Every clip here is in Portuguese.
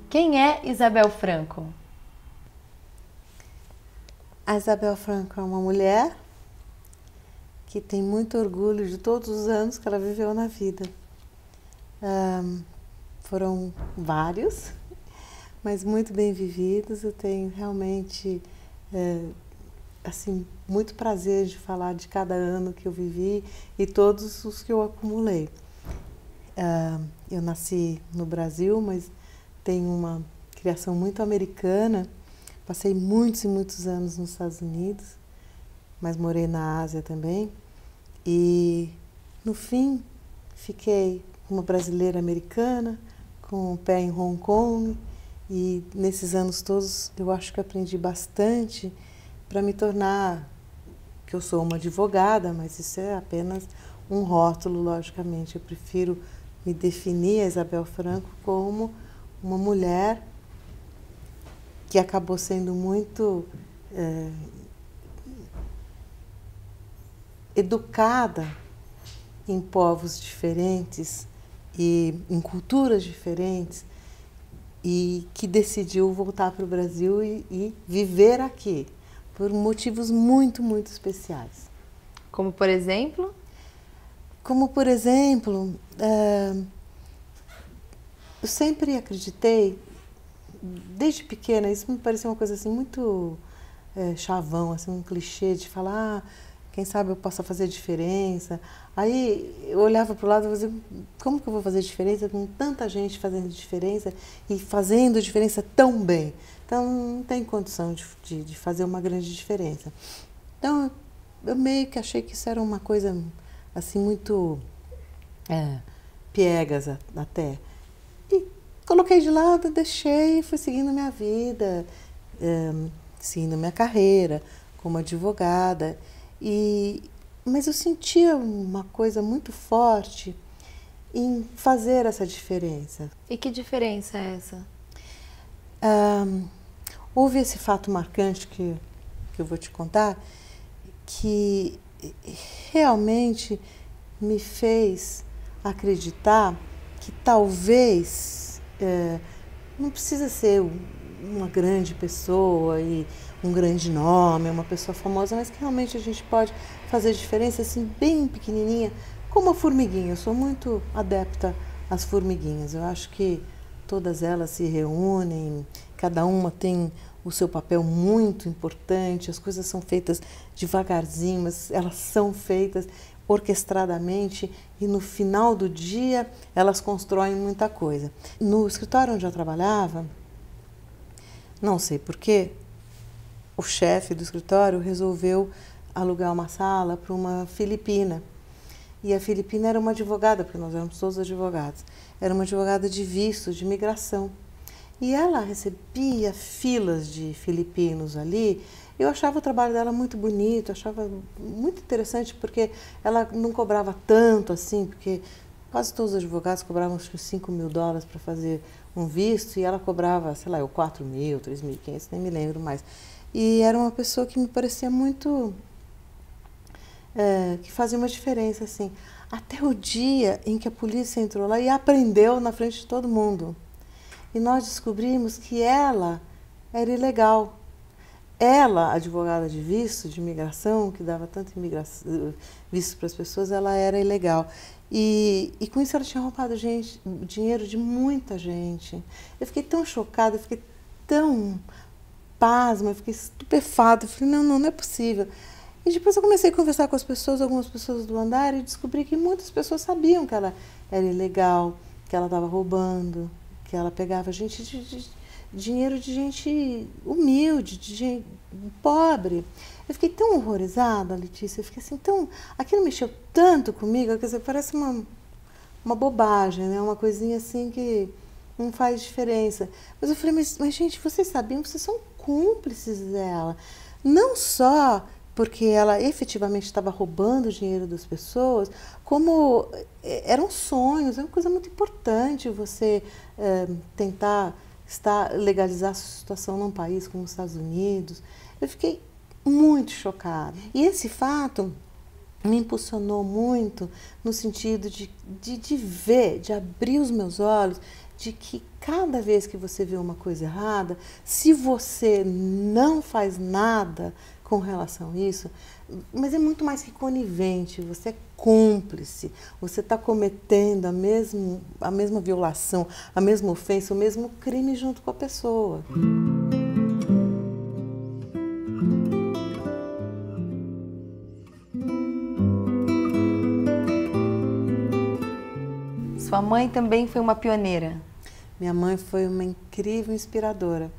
Quem é Isabel Franco? A Isabel Franco é uma mulher que tem muito orgulho de todos os anos que ela viveu na vida. Foram vários, mas muito bem vividos. Eu tenho realmente assim, muito prazer de falar de cada ano que eu vivi e todos os que eu acumulei. Eu nasci no Brasil, mas tenho uma criação muito americana. Passei muitos e muitos anos nos Estados Unidos, mas morei na Ásia também. E, no fim, fiquei uma brasileira americana, com o pé em Hong Kong. E, nesses anos todos, eu acho que aprendi bastante para me tornar, que eu sou uma advogada, mas isso é apenas um rótulo, logicamente. Eu prefiro me definir, a Isabel Franco, como uma mulher que acabou sendo muito educada em povos diferentes e em culturas diferentes e que decidiu voltar para o Brasil e viver aqui por motivos muito, muito especiais. Como por exemplo? Como por exemplo, eu sempre acreditei, desde pequena, isso me parecia uma coisa assim muito chavão, assim, um clichê de falar, quem sabe eu possa fazer diferença. Aí eu olhava para o lado e dizia, como que eu vou fazer diferença com tanta gente fazendo diferença e fazendo diferença tão bem? Então não tem condição de fazer uma grande diferença. Então eu meio que achei que isso era uma coisa assim muito piegas até. E coloquei de lado, deixei e fui seguindo minha vida, seguindo minha carreira como advogada. Mas eu sentia uma coisa muito forte em fazer essa diferença. E que diferença é essa? Houve esse fato marcante que eu vou te contar, que realmente me fez acreditar que talvez não precisa ser uma grande pessoa e um grande nome, uma pessoa famosa, mas que realmente a gente pode fazer diferença assim bem pequenininha, como a formiguinha. Eu sou muito adepta às formiguinhas. Eu acho que todas elas se reúnem, cada uma tem o seu papel muito importante, as coisas são feitas devagarzinho, mas elas são feitas orquestradamente e no final do dia elas constroem muita coisa. No escritório onde eu trabalhava, não sei porquê, o chefe do escritório resolveu alugar uma sala para uma filipina. E a filipina era uma advogada, porque nós éramos todos advogados, era uma advogada de visto, de imigração. E ela recebia filas de filipinos ali. Eu achava o trabalho dela muito bonito, achava muito interessante, porque ela não cobrava tanto assim, porque quase todos os advogados cobravam acho que $5.000 para fazer um visto, e ela cobrava, sei lá, 4.000, 3.500, nem me lembro mais. E era uma pessoa que me parecia muito... que fazia uma diferença, assim. Até o dia em que a polícia entrou lá e apreendeu na frente de todo mundo. E nós descobrimos que ela era ilegal. Ela, advogada de visto, de imigração, que dava tanto visto para as pessoas, ela era ilegal. E com isso ela tinha roubado dinheiro de muita gente. Eu fiquei tão chocada, eu fiquei tão pasma, eu fiquei estupefada. Eu falei, não é possível. E depois eu comecei a conversar com as pessoas, algumas pessoas do andar, e descobri que muitas pessoas sabiam que ela era ilegal, que ela estava roubando, que ela pegava dinheiro de gente humilde, de gente pobre. Eu fiquei tão horrorizada, Letícia, eu fiquei assim, aquilo mexeu tanto comigo, quer dizer, parece uma bobagem, né? Uma coisinha assim que não faz diferença. Mas eu falei, mas gente, vocês sabiam, vocês são cúmplices dela. Não só porque ela efetivamente estava roubando o dinheiro das pessoas, como eram sonhos, é uma coisa muito importante você tentar legalizar a situação num país como os Estados Unidos. Eu fiquei muito chocada. E esse fato me impulsionou muito no sentido de ver, de abrir os meus olhos, de que cada vez que você vê uma coisa errada, se você não faz nada com relação a isso, mas é muito mais que conivente, você é cúmplice, você está cometendo a mesma violação, a mesma ofensa, o mesmo crime junto com a pessoa. Sua mãe também foi uma pioneira. Minha mãe foi uma incrível inspiradora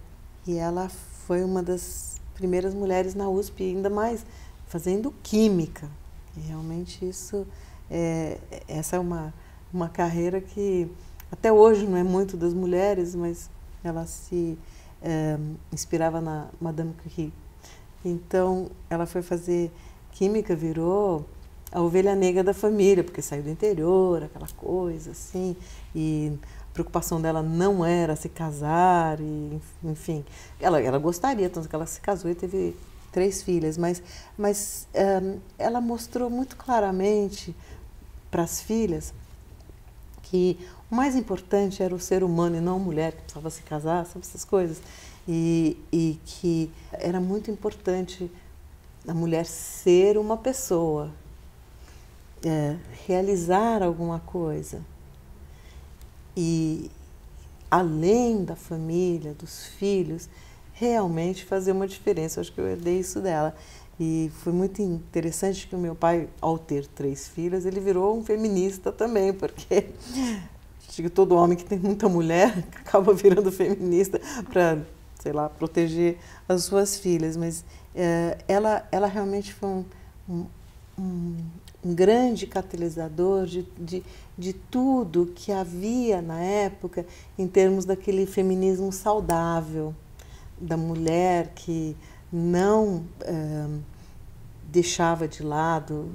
e ela foi uma das primeiras mulheres na USP, ainda mais fazendo química. E realmente essa é uma carreira que até hoje não é muito das mulheres, mas ela se inspirava na Madame Curie. Então ela foi fazer química, virou a ovelha negra da família, porque saiu do interior, aquela coisa assim, e a preocupação dela não era se casar, e, enfim, ela gostaria, tanto que ela se casou e teve 3 filhas, mas ela mostrou muito claramente para as filhas que o mais importante era o ser humano e não a mulher, que precisava se casar, sabe, essas coisas, e que era muito importante a mulher ser uma pessoa, realizar alguma coisa e, além da família, dos filhos, realmente fazer uma diferença. Eu acho que eu herdei isso dela. E foi muito interessante que o meu pai, ao ter 3 filhas, ele virou um feminista também, porque acho que todo homem que tem muita mulher acaba virando feminista para, sei lá, proteger as suas filhas. Mas ela realmente foi um grande catalisador de tudo que havia na época em termos daquele feminismo saudável, da mulher que não deixava de lado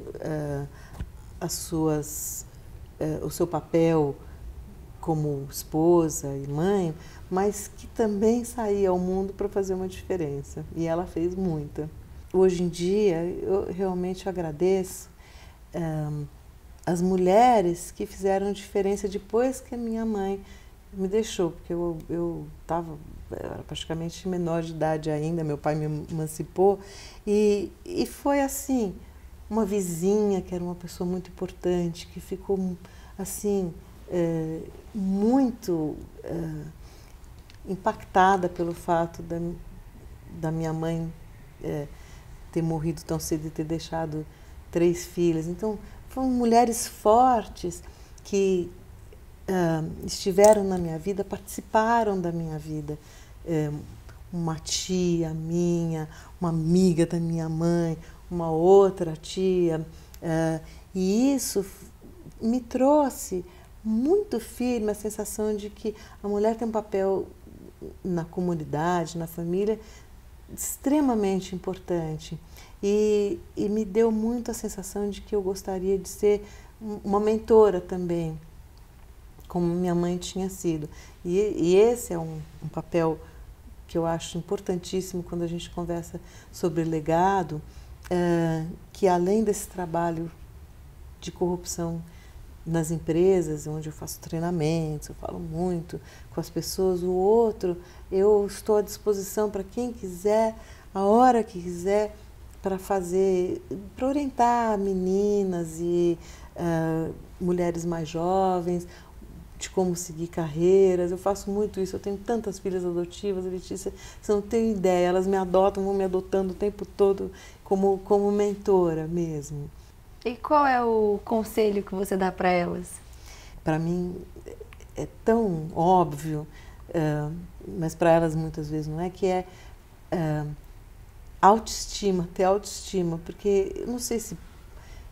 o seu papel como esposa e mãe, mas que também saía ao mundo para fazer uma diferença. E ela fez muita. Hoje em dia, eu realmente agradeço as mulheres que fizeram diferença depois que a minha mãe me deixou, porque eu era praticamente menor de idade ainda, meu pai me emancipou, e foi assim, uma vizinha que era uma pessoa muito importante, que ficou assim, muito impactada pelo fato da minha mãe ter morrido tão cedo e ter deixado 3 filhas. Então, foram mulheres fortes que estiveram na minha vida, participaram da minha vida. Uma tia minha, uma amiga da minha mãe, uma outra tia. E isso me trouxe muito firme a sensação de que a mulher tem um papel na comunidade, na família, extremamente importante. E me deu muito a sensação de que eu gostaria de ser uma mentora também, como minha mãe tinha sido. E esse é um papel que eu acho importantíssimo quando a gente conversa sobre legado, que além desse trabalho de corrupção nas empresas, onde eu faço treinamentos, eu falo muito com as pessoas, o outro, eu estou à disposição para quem quiser, a hora que quiser, para orientar meninas e mulheres mais jovens, de como seguir carreiras. Eu faço muito isso, eu tenho tantas filhas adotivas, Letícia, você não tem ideia, elas me adotam, vão me adotando o tempo todo como mentora mesmo. E qual é o conselho que você dá para elas? Para mim é tão óbvio, mas para elas muitas vezes não é, que é autoestima, ter autoestima, porque eu não sei se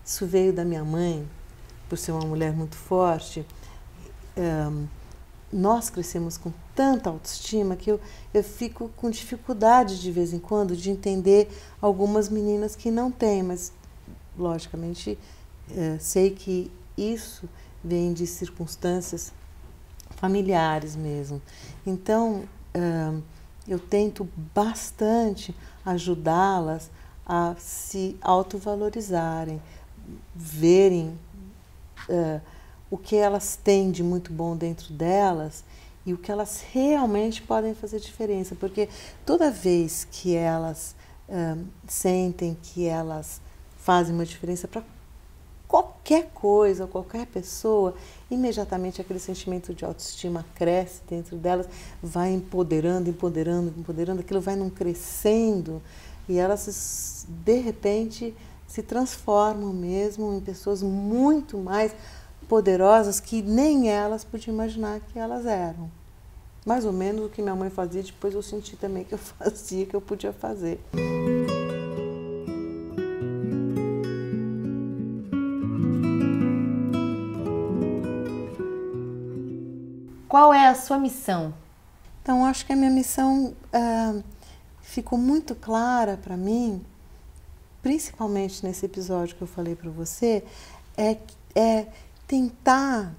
isso veio da minha mãe, por ser uma mulher muito forte, nós crescemos com tanta autoestima que eu fico com dificuldade de vez em quando de entender algumas meninas que não têm, mas logicamente sei que isso vem de circunstâncias familiares mesmo. Então eu tento bastante ajudá-las a se autovalorizarem, verem o que elas têm de muito bom dentro delas e o que elas realmente podem fazer diferença, porque toda vez que elas sentem que elas fazem uma diferença para qualquer coisa, qualquer pessoa, imediatamente aquele sentimento de autoestima cresce dentro delas, vai empoderando, empoderando, empoderando, aquilo vai num crescendo e elas, de repente, se transformam mesmo em pessoas muito mais poderosas que nem elas podiam imaginar que elas eram. Mais ou menos o que minha mãe fazia, depois eu senti também que eu fazia, que eu podia fazer. Qual é a sua missão? Então, acho que a minha missão ficou muito clara para mim, principalmente nesse episódio que eu falei para você, é tentar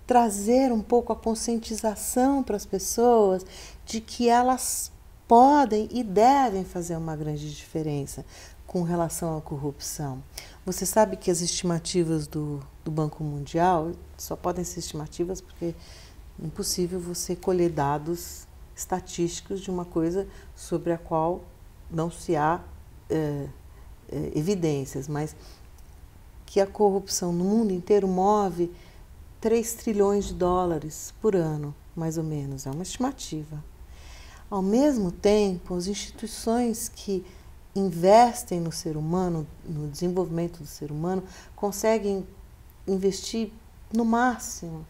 trazer um pouco a conscientização para as pessoas de que elas podem e devem fazer uma grande diferença com relação à corrupção. Você sabe que as estimativas do Banco Mundial só podem ser estimativas porque é impossível você colher dados estatísticos de uma coisa sobre a qual não se há evidências, mas que a corrupção no mundo inteiro move 3 trilhões de dólares por ano, mais ou menos, é uma estimativa. Ao mesmo tempo, as instituições que investem no ser humano, no desenvolvimento do ser humano, conseguem investir no máximo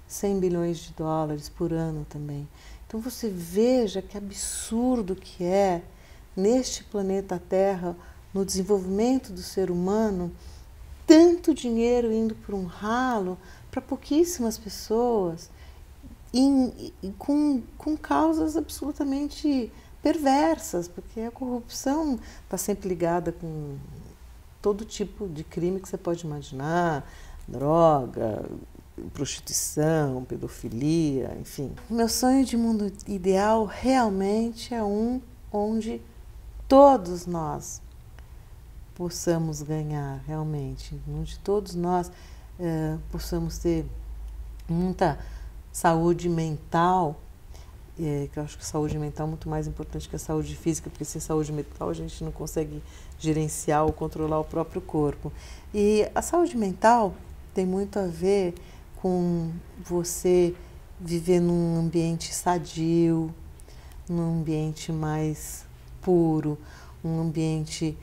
100 bilhões de dólares por ano também. Então você veja que absurdo que é, neste planeta Terra, no desenvolvimento do ser humano, tanto dinheiro indo por um ralo para pouquíssimas pessoas com causas absolutamente perversas, porque a corrupção está sempre ligada com todo tipo de crime que você pode imaginar, droga, prostituição, pedofilia, enfim. O meu sonho de mundo ideal realmente é um onde todos nós possamos ganhar realmente, onde todos nós possamos ter muita saúde mental, que eu acho que a saúde mental é muito mais importante que a saúde física, porque sem saúde mental a gente não consegue gerenciar ou controlar o próprio corpo. E a saúde mental tem muito a ver com você viver num ambiente sadio, num ambiente mais puro, um ambiente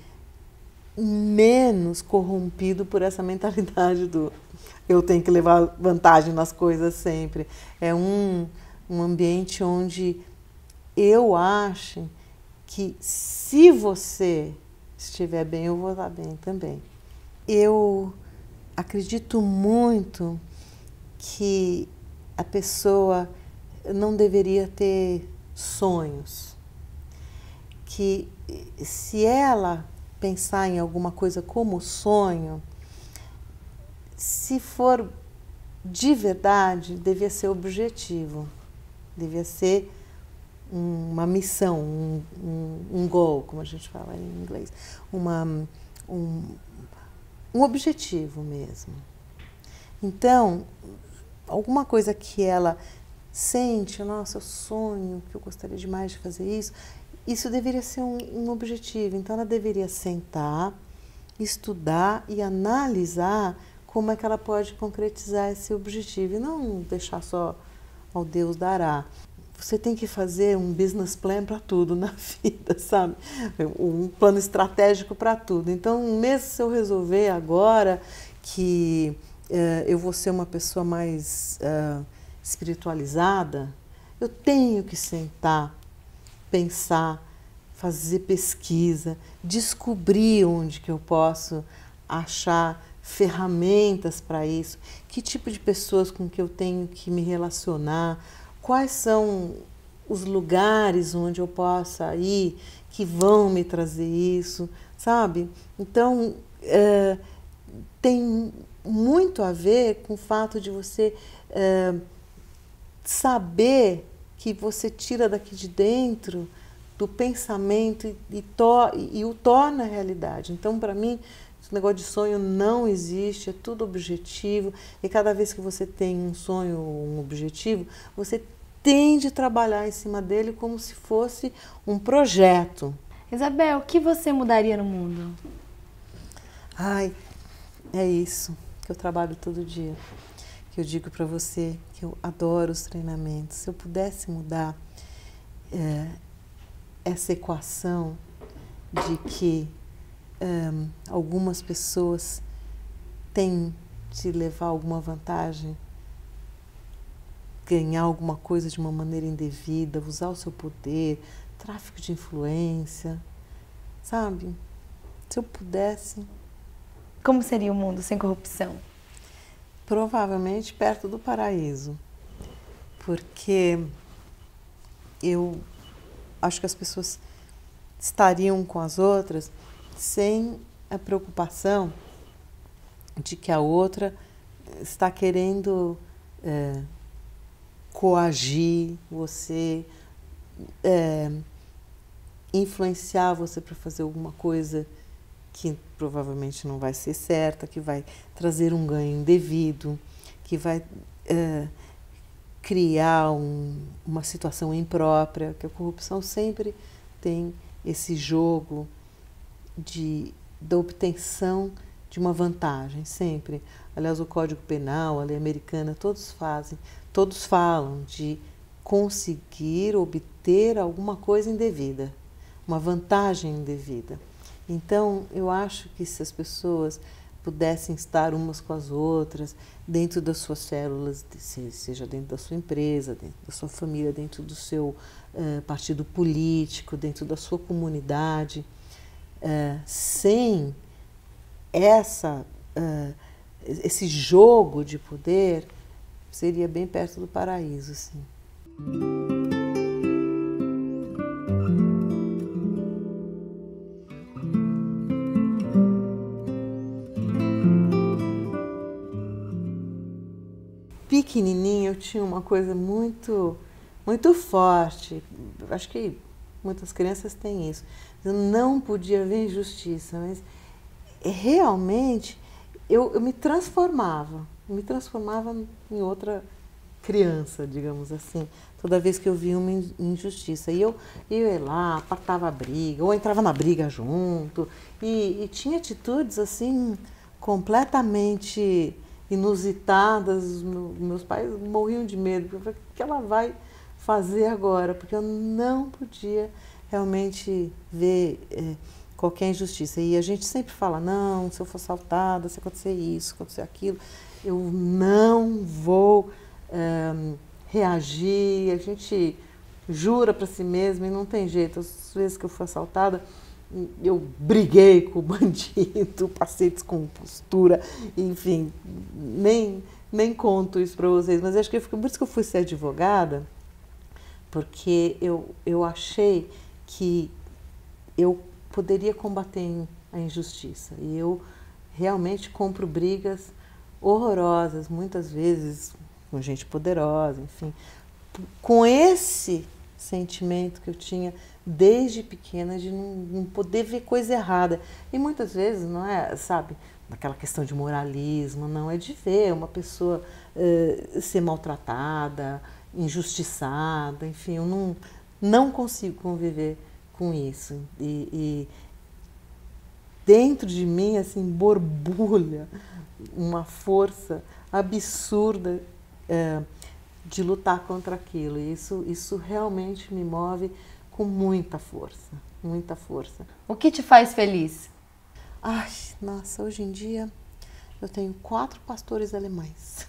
menos corrompido por essa mentalidade do eu tenho que levar vantagem nas coisas sempre. É um ambiente onde eu acho que se você estiver bem, eu vou estar bem também. Eu acredito muito que a pessoa não deveria ter sonhos, que se ela pensar em alguma coisa como sonho, se for de verdade, devia ser objetivo, devia ser uma missão, um goal, como a gente fala em inglês, um objetivo mesmo. Então, alguma coisa que ela sente, nossa, eu sonho, que eu gostaria demais de fazer isso deveria ser um objetivo. Então, ela deveria sentar, estudar e analisar como é que ela pode concretizar esse objetivo e não deixar só ao Deus dará. Você tem que fazer um business plan para tudo na vida, sabe? Um plano estratégico para tudo. Então, mesmo se eu resolver agora que eu vou ser uma pessoa mais espiritualizada, eu tenho que sentar, pensar, fazer pesquisa, descobrir onde que eu posso achar ferramentas para isso, que tipo de pessoas com que eu tenho que me relacionar, quais são os lugares onde eu possa ir que vão me trazer isso, sabe? Então, tem muito a ver com o fato de você saber que você tira daqui de dentro do pensamento e o torna realidade. Então, para mim, esse negócio de sonho não existe, é tudo objetivo. E cada vez que você tem um sonho ou um objetivo, você tem de trabalhar em cima dele como se fosse um projeto. Isabel, o que você mudaria no mundo? Ai, é isso que eu trabalho todo dia. Que eu digo para você que eu adoro os treinamentos. Se eu pudesse mudar essa equação de que algumas pessoas têm de levar alguma vantagem, ganhar alguma coisa de uma maneira indevida, usar o seu poder, tráfico de influência, sabe? Se eu pudesse... Como seria o mundo sem corrupção? Provavelmente perto do paraíso, porque eu acho que as pessoas estariam com as outras sem a preocupação de que a outra está querendo coagir você, influenciar você para fazer alguma coisa que provavelmente não vai ser certa, que vai trazer um ganho indevido, que vai criar uma situação imprópria, que a corrupção sempre tem esse jogo da obtenção de uma vantagem, sempre. Aliás, o Código Penal, a lei americana, todos falam de conseguir obter alguma coisa indevida, uma vantagem indevida. Então, eu acho que se as pessoas pudessem estar umas com as outras, dentro das suas células, seja dentro da sua empresa, dentro da sua família, dentro do seu partido político, dentro da sua comunidade, sem esse jogo de poder, seria bem perto do paraíso, sim. Pequenininha eu tinha uma coisa muito forte, acho que muitas crianças têm isso, eu não podia ver injustiça, mas realmente eu me transformava em outra criança, digamos assim, toda vez que eu via uma injustiça. E eu ia lá, apartava a briga, ou entrava na briga junto, e tinha atitudes assim completamente inusitadas. Meus pais morriam de medo, porque eu falei, o que ela vai fazer agora? Porque eu não podia realmente ver qualquer injustiça. E a gente sempre fala, não, se eu for assaltada, se acontecer isso, acontecer aquilo, eu não vou reagir. A gente jura para si mesmo e não tem jeito. As vezes que eu fui assaltada, eu briguei com o bandido, passei descompostura, enfim, nem conto isso para vocês, mas acho que por isso que eu fui ser advogada, porque eu achei que eu poderia combater a injustiça. E eu realmente compro brigas horrorosas, muitas vezes com gente poderosa, enfim, com esse sentimento que eu tinha desde pequena de não poder ver coisa errada. E muitas vezes não é, sabe, naquela questão de moralismo, não, é de ver uma pessoa ser maltratada, injustiçada, enfim, eu não consigo conviver com isso. E dentro de mim, assim, borbulha uma força absurda de lutar contra aquilo. E isso realmente me move com muita força, muita força. O que te faz feliz? Ai, nossa, hoje em dia eu tenho 4 pastores alemães.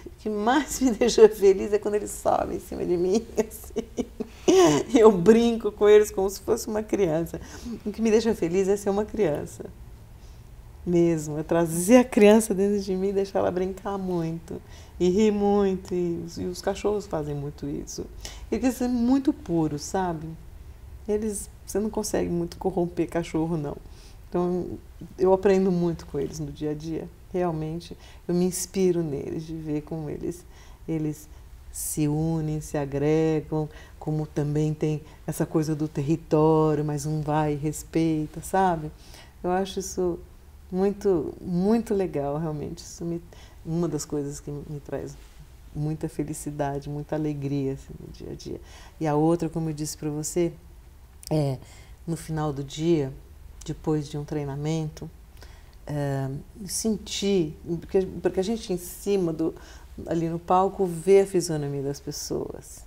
O que mais me deixa feliz é quando eles sobem em cima de mim, assim. Eu brinco com eles como se fosse uma criança. O que me deixa feliz é ser uma criança. mesmo, é trazer a criança dentro de mim e deixar ela brincar muito e rir muito, e os cachorros fazem muito isso. Eles são muito puros, sabe? Você não consegue muito corromper cachorro, não. Então, eu aprendo muito com eles no dia a dia. Realmente, eu me inspiro neles, de ver como eles se unem, se agregam, como também tem essa coisa do território, mas um vai e respeita, sabe? Eu acho isso muito, muito legal, realmente. Uma das coisas que me traz muita felicidade, muita alegria assim, no dia a dia. E a outra, como eu disse para você, no final do dia, depois de um treinamento, sentir, porque a gente em cima, ali no palco, vê a fisionomia das pessoas.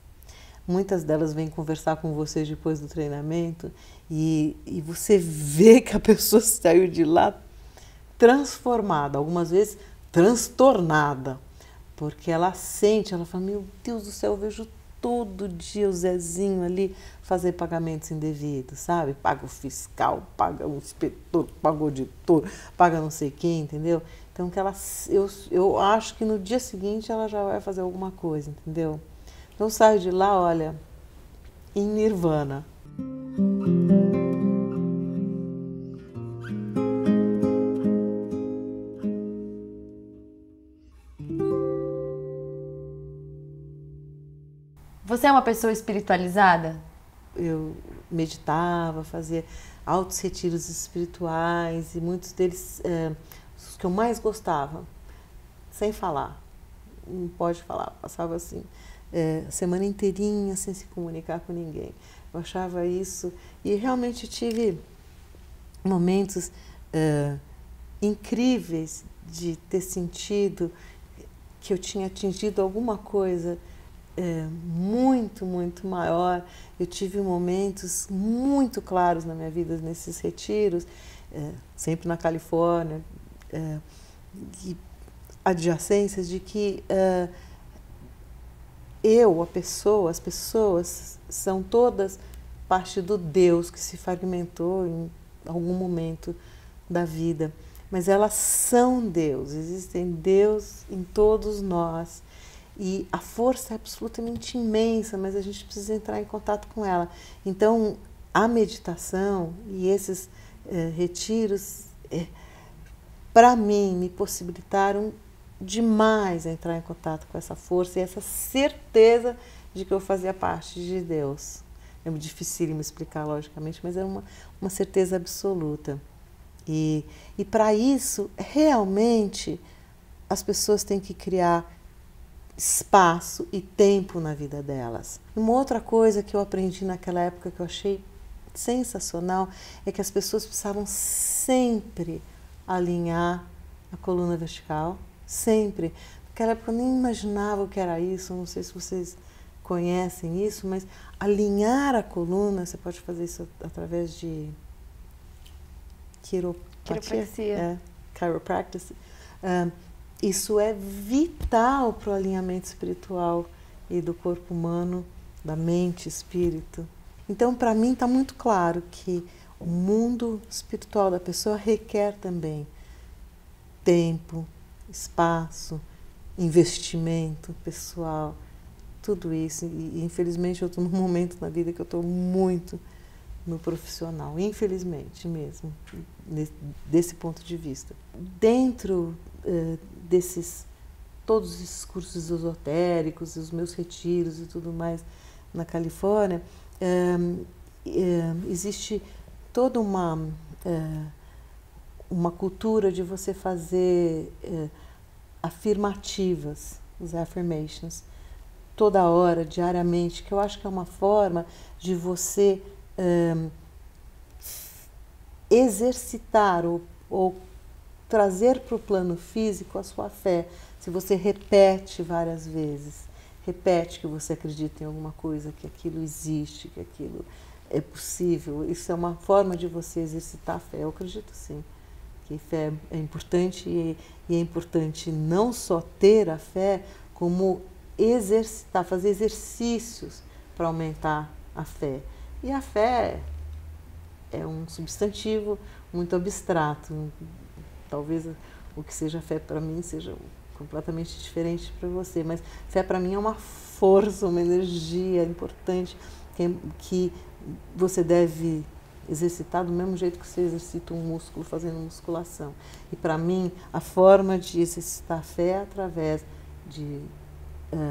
Muitas delas vêm conversar com você depois do treinamento e você vê que a pessoa saiu de lá transformada, algumas vezes transtornada, porque ela sente, ela fala, meu Deus do céu, eu vejo todo dia o Zezinho ali fazer pagamentos indevidos, sabe? Paga o fiscal, paga o inspetor, paga o auditor, paga não sei quem, entendeu? Então, eu acho que no dia seguinte ela já vai fazer alguma coisa, entendeu? Então, eu saio de lá, olha, em nirvana. Você é uma pessoa espiritualizada? Eu meditava, fazia altos retiros espirituais e muitos deles, os que eu mais gostava, sem falar, não pode falar, passava assim, semana inteirinha sem se comunicar com ninguém. Eu achava isso e realmente tive momentos incríveis de ter sentido que eu tinha atingido alguma coisa muito, muito maior. Eu tive momentos muito claros na minha vida nesses retiros, sempre na Califórnia, e adjacências de que as pessoas são todas parte do Deus que se fragmentou em algum momento da vida, mas elas são Deus, existem Deus em todos nós. E a força é absolutamente imensa, mas a gente precisa entrar em contato com ela. Então, a meditação e esses retiros, para mim, me possibilitaram demais entrar em contato com essa força e essa certeza de que eu fazia parte de Deus. É muito difícil me explicar, logicamente, mas era uma certeza absoluta. E para isso, realmente, as pessoas têm que criar espaço e tempo na vida delas. Uma outra coisa que eu aprendi naquela época que eu achei sensacional é que as pessoas precisavam sempre alinhar a coluna vertical, sempre. Naquela época eu nem imaginava o que era isso, não sei se vocês conhecem isso, mas alinhar a coluna, você pode fazer isso através de quiropraxia, chiropractic. Isso é vital para o alinhamento espiritual e do corpo humano, da mente, espírito. Então, para mim, está muito claro que o mundo espiritual da pessoa requer também tempo, espaço, investimento pessoal, tudo isso. E infelizmente, eu estou num momento na vida que eu estou muito no profissional, infelizmente mesmo, desse ponto de vista. Dentro todos esses cursos esotéricos, os meus retiros e tudo mais na Califórnia, existe toda uma cultura de você fazer afirmativas, os affirmations, toda hora, diariamente, que eu acho que é uma forma de você exercitar ou trazer para o plano físico a sua fé. Se você repete várias vezes, repete que você acredita em alguma coisa, que aquilo existe, que aquilo é possível, isso é uma forma de você exercitar a fé. Eu acredito sim, que fé é importante e é importante não só ter a fé, como exercitar, fazer exercícios para aumentar a fé. E a fé é um substantivo muito abstrato. talvez o que seja fé para mim seja completamente diferente para você, mas fé para mim é uma força, uma energia importante que você deve exercitar do mesmo jeito que você exercita um músculo fazendo musculação. E para mim, a forma de exercitar a fé é através de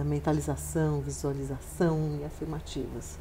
mentalização, visualização e afirmativas.